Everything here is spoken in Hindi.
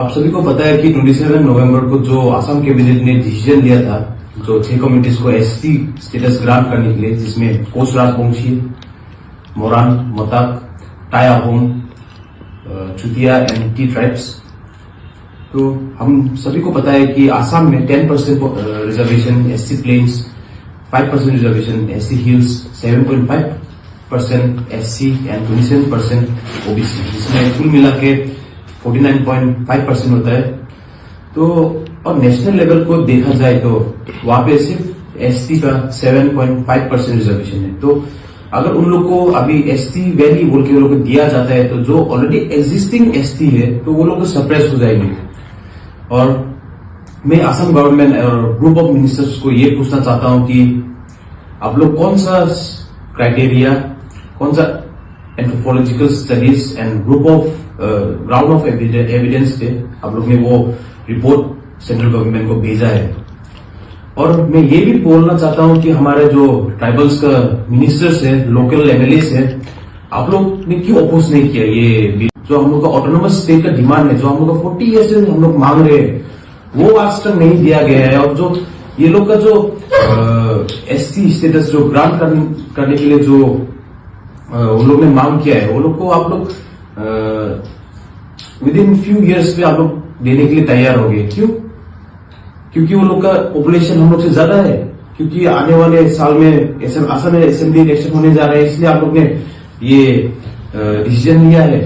आप सभी को पता है कि 27 नवंबर को जो असम कैबिनेट ने डिसीजन लिया था, जो 6 कम्युनिटीज को एसटी स्टेटस ग्रांट करने के लिए, जिसमें Koch Rajbanshi, Moran, Matak, Tai Ahom, Chutia and tea tribes. तो हम सभी को पता है कि असम में 10% reservation SC plains, 5% reservation SC hills, 7.5% SC and 27% OBC, जिसमें कुल मिला के 49.5% होता है। तो और नेशनल लेवल को देखा जाए तो वहां पे सिर्फ एसटी का 7.5% रिजर्वेशन है। तो अगर उन लोग को अभी एसटी वैली बोल के वो लोग को दिया जाता है, तो जो ऑलरेडी एग्जिस्टिंग एसटी है तो वो लोग सप्रेस हो जाएंगे। और मैं असम गवर्नमेंट और ग्रुप ऑफ मिनिस्टर्स को ये पूछना चाहता हूं कि आप लोग कौन सा क्राइटेरिया, कौन सा anthropological studies and group of ground of evidence पे आप लोग ने वो रिपोर्ट सेंट्रल गवर्नमेंट को भेजा है। और मैं ये भी बोलना चाहता हूं कि हमारे जो ट्राइबल्स का मिनिस्टर्स है, लोकल एमएलएस है, आप लोग ने क्यों अपोज नहीं किया ये जो हम लोग का ऑटोनोमस स्टेट का डिमांड है, जो हम लोग का 40 ईयर से हम लोग मांग रहे हैं, वो आज तक नहीं दिया गया है। और जो ये लोग का जो एसटी स्टेटस जो ग्रांट करने के लिए जो उन लोग ने मांग किया है, वो लोग को आप लोग विद इन फ्यू ईयर्स पे आप लोग देने के लिए तैयार हो गए। क्यों? क्योंकि वो लोग का पॉपुलेशन हम लोग से ज्यादा है, क्योंकि आने वाले साल में असम में असेंबली इलेक्शन होने जा रहे हैं, इसलिए आप लोग ने ये डिसीजन लिया है।